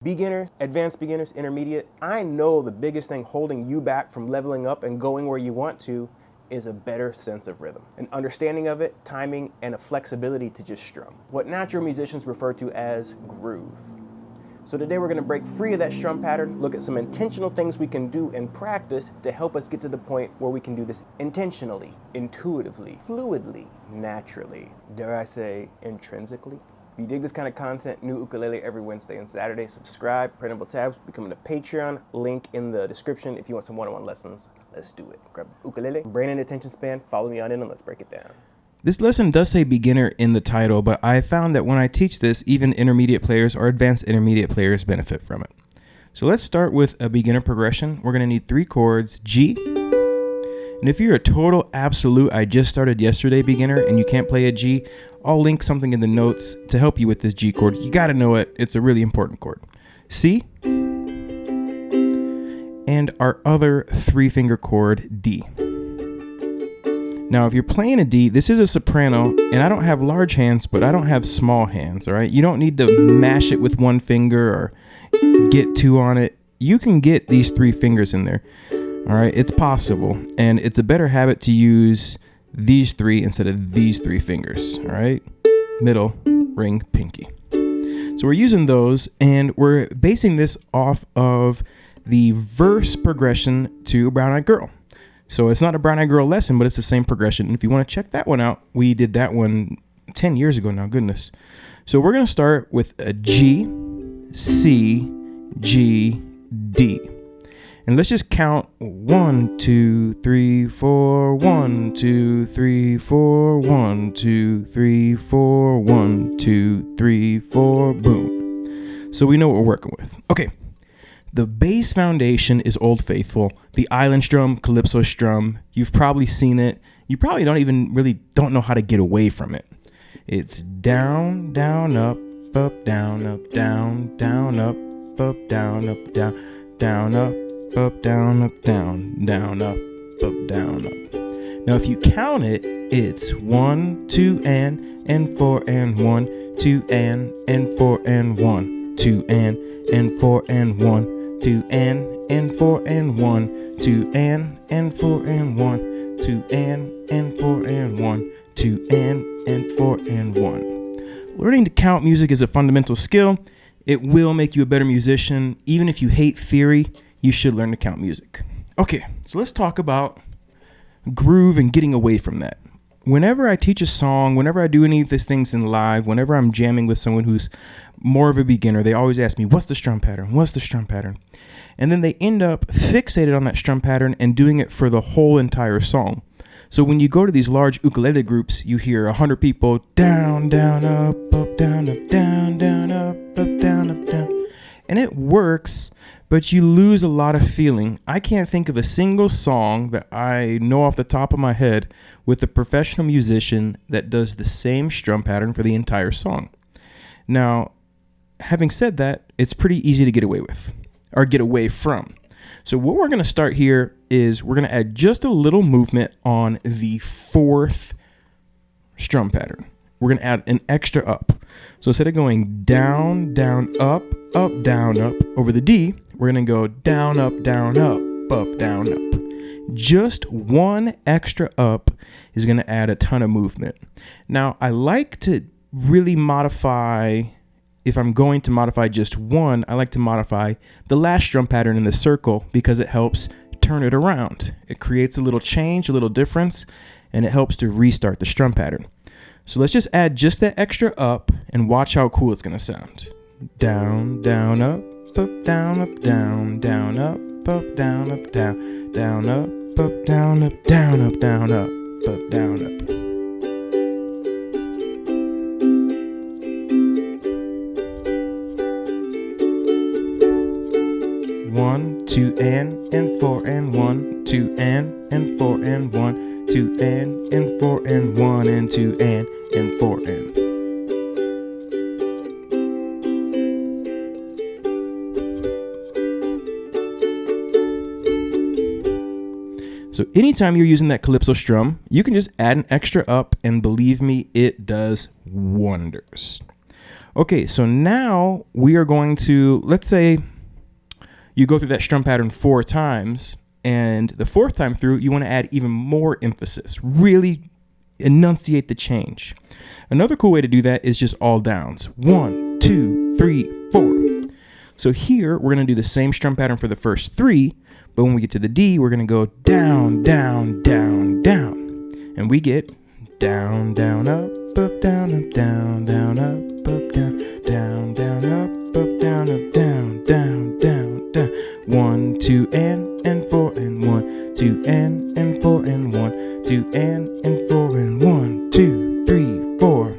Beginners, advanced beginners, intermediate, I know the biggest thing holding you back from leveling up and going where you want to is a better sense of rhythm, an understanding of it, timing, and a flexibility to just strum. What natural musicians refer to as groove. So today we're going to break free of that strum pattern, look at some intentional things we can do in practice to help us get to the point where we can do this intentionally, intuitively, fluidly, naturally, dare I say, intrinsically. If you dig this kind of content, new ukulele every Wednesday and Saturday. Subscribe, printable tabs, becoming a Patreon, link in the description if you want some one-on-one lessons. Let's do it. Grab the ukulele, brain and attention span, follow me on in and let's break it down. This lesson does say beginner in the title, but I found that when I teach this, even intermediate players or advanced intermediate players benefit from it. So let's start with a beginner progression. We're going to need 3 chords, G. And if you're a total absolute, I just started yesterday beginner and you can't play a G, I'll link something in the notes to help you with this G chord. You got to know it. It's a really important chord. C. And our other 3-finger chord, D. Now, if you're playing a D, this is a soprano, and I don't have large hands, but I don't have small hands, all right? You don't need to mash it with 1 finger or get 2 on it. You can get these 3 fingers in there, all right? It's possible, and it's a better habit to use these 3 instead of these 3 fingers, all right? Middle, ring, pinky. So we're using those, and we're basing this off of the verse progression to Brown Eyed Girl. So it's not a Brown Eyed Girl lesson, but it's the same progression. And if you want to check that one out, we did that one 10 years ago now, goodness. So we're going to start with a G, C, G, D. And let's just count 1, 2, 3, 4, 1, 2, 3, 4, 1, 2, 3, 4, 1, 2, 3, 4, boom. So we know what we're working with. Okay. The bass foundation is Old Faithful, the island strum, calypso strum. You've probably seen it. You probably don't know how to get away from it. It's down, down, up, down, up, down, down, up, down, up, down, down, up, down, up, down, down, up, down, up. Now, if you count it, it's 1, 2, and 4, and 1, 2, and 4, and 1, 2, and 4, and 1. 2 and 4 and 1, 2 and 4 and 1, 2 and 4 and 1, 2 and 4 and 1. Learning to count music is a fundamental skill. It will make you a better musician. Even if you hate theory, you should learn to count music. Okay, so let's talk about groove and getting away from that. Whenever I teach a song, whenever I do any of these things in live, whenever I'm jamming with someone who's more of a beginner, they always ask me, what's the strum pattern? What's the strum pattern? And then they end up fixated on that strum pattern and doing it for the whole entire song. So when you go to these large ukulele groups, you hear 100 people down, down, up, down, down, down, up, down, up, down. And it works, but you lose a lot of feeling. I can't think of a single song that I know off the top of my head with a professional musician that does the same strum pattern for the entire song. Now, having said that, it's pretty easy to get away with, or get away from. So what we're going to start here is we're going to add just a little movement on the 4th strum pattern. We're going to add an extra up. So instead of going down, down, up, down, up over the D, we're going to go down, up, down, down, up. Just 1 extra up is going to add a ton of movement. Now, I like to really modify, if I'm going to modify just 1, I like to modify the last strum pattern in the circle because it helps turn it around. It creates a little change, a little difference, and it helps to restart the strum pattern. So let's just add just that extra up and watch how cool it's going to sound. Down, down, up, down, up, down, down, up, down, up, down, down, up, down, up, down, up, down, up, down, up. One, 2 and 4 and 1, 2 and 4 and 1, 2 and 4 and 1 and 2 and 4 and. So anytime you're using that calypso strum, you can just add an extra up, and believe me, it does wonders. Okay, so now we are going to, let's say you go through that strum pattern 4 times, and the 4th time through, you want to add even more emphasis, really enunciate the change. Another cool way to do that is just all downs. 1, 2, 3, 4. So here, we're going to do the same strum pattern for the first 3, but when we get to the D, we're going to go down, down, down, down. And we get down, down, up, down, up, down, down, up, down, down, down, up, down, up, down, down, down, down. 1, 2, and 4, and 1, 2, and 4, and 1, 2, and 4, and 1, 2, 3, 4.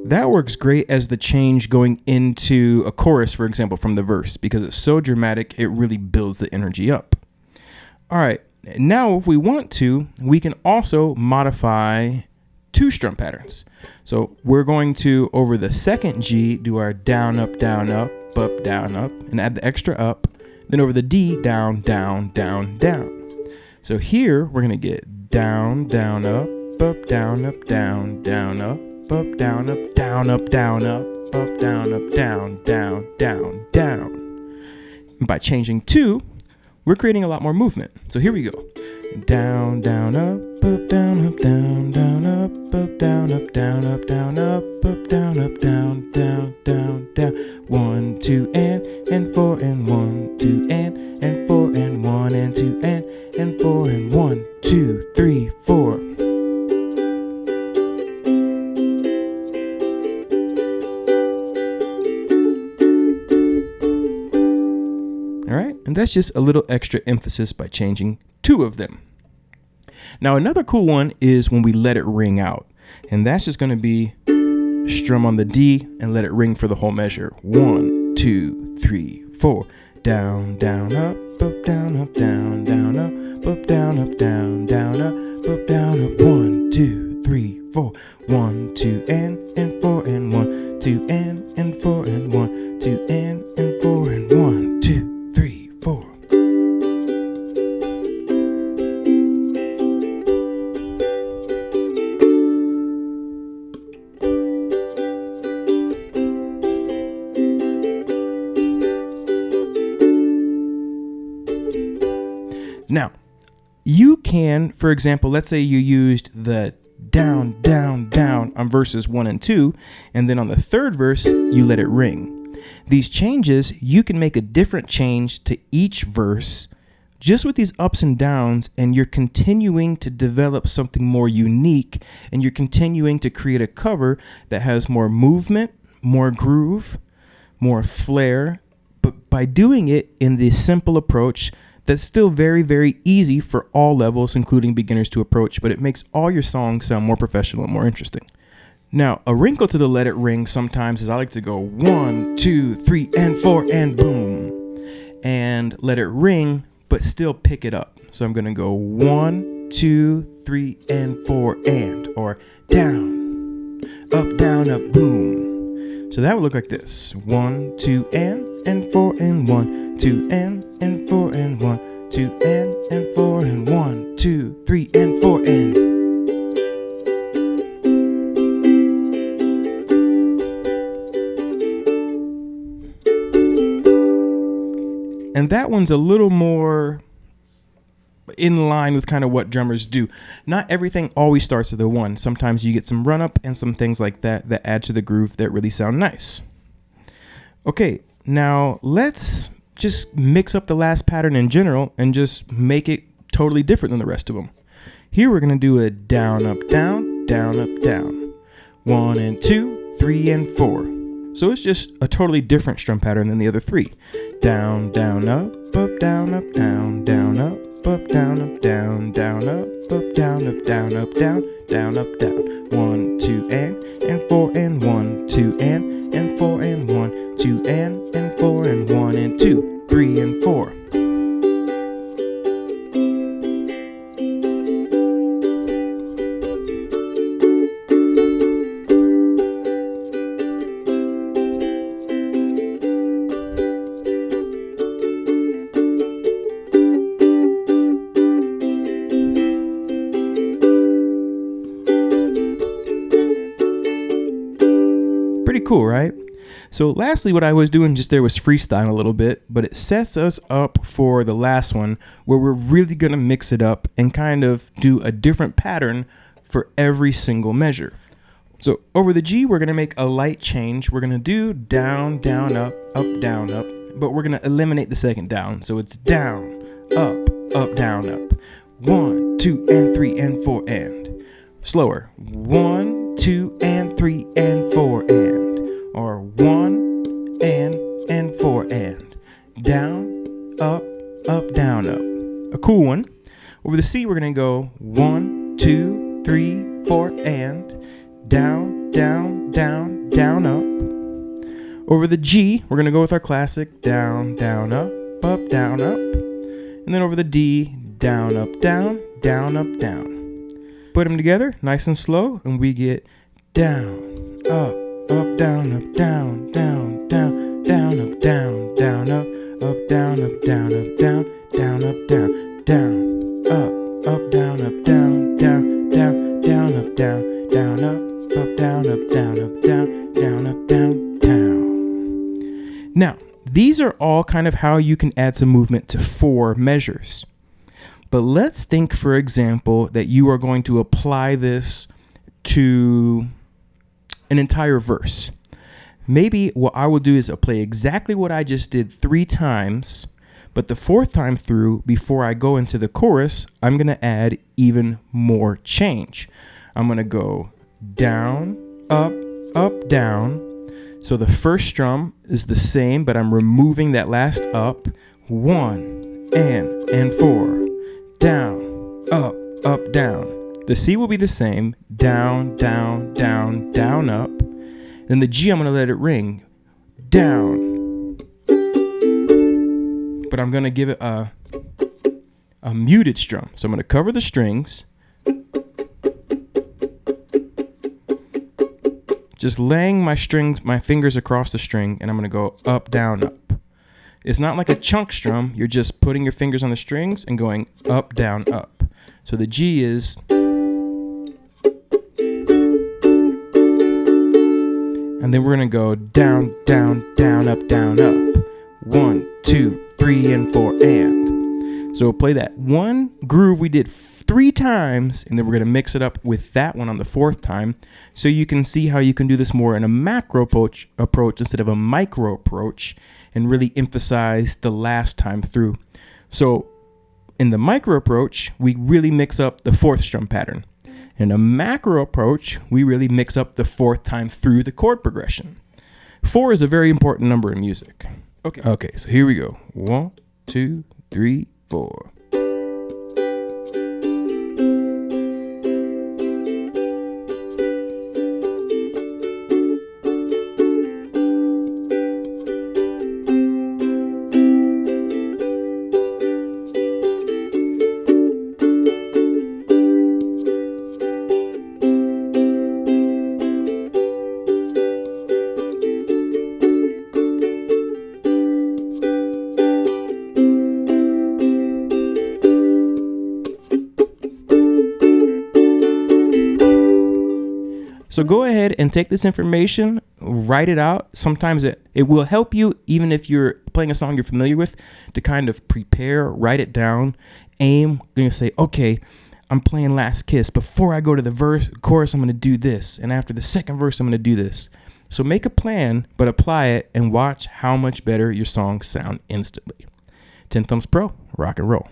That works great as the change going into a chorus, for example, from the verse, because it's so dramatic, it really builds the energy up. All right, now if we want to, we can also modify 2 strum patterns. So we're going to, over the second G, do our down, up, down, up, down, up, and add the extra up. Then over the D, down, down, down, down. So here, we're going to get down, down, up, down, up, down, down, up, down, up, down, up, down, up, down, up, down, down, down, down. And by changing 2, we're creating a lot more movement. So here we go. Down, down, up, down, up, down, down, up, down, up, down, up, down, up, down, up, down, down, down, down. 1, 2, and 4, and 1, 2, and 4, and 1, and 2, and 4, and 1, 2, 3, 4. All right, and that's just a little extra emphasis by changing 2 of them. Now, another cool one is when we let it ring out, and that's just going to be strum on the D and let it ring for the whole measure. 1, 2, 3, 4. Down, down, up, down, up, down, down, up, down, up, down, down, up, down, up. 1, 2, 3, 4. 1, 2, and 4, and 1, 2, and 4, and 1, 2, and 4, and 1, 2, 3, 4. Now, you can, for example, let's say you used the down, down, down on verses 1 and 2, and then on the 3rd verse, you let it ring. These changes, you can make a different change to each verse just with these ups and downs, and you're continuing to develop something more unique, and you're continuing to create a cover that has more movement, more groove, more flair, but by doing it in the simple approach that's still very, very easy for all levels, including beginners to approach, but it makes all your songs sound more professional and more interesting. Now, a wrinkle to the let it ring sometimes is I like to go 1, 2, 3, and 4, and boom, and let it ring, but still pick it up. So I'm gonna go 1, 2, 3, and 4, and, or down, up, boom. So that would look like this: 1, 2, and 4, and 1, 2, and 4, and 1, 2, and 4, and 1, 2, 3, and 4, and. And that one's a little more in line with kind of what drummers do. Not everything always starts with a 1. Sometimes you get some run up and some things like that that add to the groove that really sound nice. Okay, now let's just mix up the last pattern in general and just make it totally different than the rest of them. Here we're going to do a down, up, down, down, up, down. 1 and 2, 3 and 4. So it's just a totally different strum pattern than the other 3. Down, down, up, down, up, down, down, up, down, up, down, down, up, down, up, down, up, down, down, up, down. 1, 2, and 4, and 1, 2, and 4, and 1, 2, and 4, and 1, and 2, 3, and 4. So lastly, what I was doing just there was freestyle a little bit, but it sets us up for the last one where we're really going to mix it up and kind of do a different pattern for every single measure. So over the G, we're going to make a light change. We're going to do down, down, up, down, up, but we're going to eliminate the second down. So it's down, up, down, up. 1, 2, and 3, and 4, and. Slower. 1, 2, and 3, and 4, and. Or 1, and 4, and. Down, up, down, up. A cool one. Over the C, we're going to go 1, 2, 3, 4, and. Down, down, down, down, up. Over the G, we're going to go with our classic down, down, up, down, up. And then over the D, down, up, down, down, up, down. Put them together nice and slow, and we get down, up, down, up, down, down, down, down, up, down, down, up, down, up, down, up, down, down, up, down, down, up, down, up, down, down, down, down, up, down, down, up, down, up, down, up, down, down, up, down, down. Now, these are all kind of how you can add some movement to 4 measures. But let's think, for example, that you are going to apply this to an entire verse. Maybe what I will do is I'll play exactly what I just did 3 times, but the 4th time through, before I go into the chorus, I'm going to add even more change. I'm going to go down, up, down. So the first strum is the same, but I'm removing that last up. 1, and 4. Down, up, down. The C will be the same. Down, down, down, down, up. Then the G, I'm going to let it ring. Down. But I'm going to give it a muted strum. So I'm going to cover the strings. Just laying my fingers across the string, and I'm going to go up, down, up. It's not like a chunk strum. You're just putting your fingers on the strings and going up, down, up. So the G is. And then we're going to go down, down, down, up, down, up. 1, 2, 3, and 4, and. So we'll play that one groove we did 3 times, and then we're going to mix it up with that one on the 4th time. So you can see how you can do this more in a macro approach instead of a micro approach, and really emphasize the last time through. So in the micro approach, we really mix up the 4th strum pattern. In a macro approach, we really mix up the 4th time through the chord progression. 4 is a very important number in music. Okay, so here we go. 1, 2, 3, 4. So go ahead and take this information, write it out. Sometimes it will help you, even if you're playing a song you're familiar with, to kind of prepare, write it down, aim. You're going to say, okay, I'm playing Last Kiss. Before I go to the chorus, I'm going to do this. And after the second verse, I'm going to do this. So make a plan, but apply it and watch how much better your songs sound instantly. 10 Thumbs Pro, rock and roll.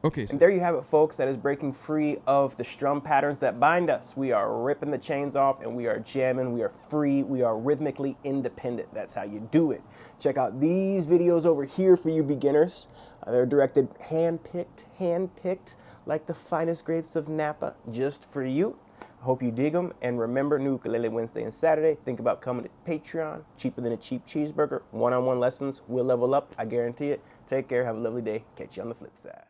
Okay, so and there you have it, folks. That is breaking free of the strum patterns that bind us. We are ripping the chains off, and we are jamming. We are free. We are rhythmically independent. That's how you do it. Check out these videos over here for you beginners. They're directed, hand-picked, like the finest grapes of Napa, just for you. I hope you dig them. And remember, new Ukulele Wednesday and Saturday. Think about coming to Patreon. Cheaper than a cheap cheeseburger. One-on-one lessons will level up. I guarantee it. Take care. Have a lovely day. Catch you on the flip side.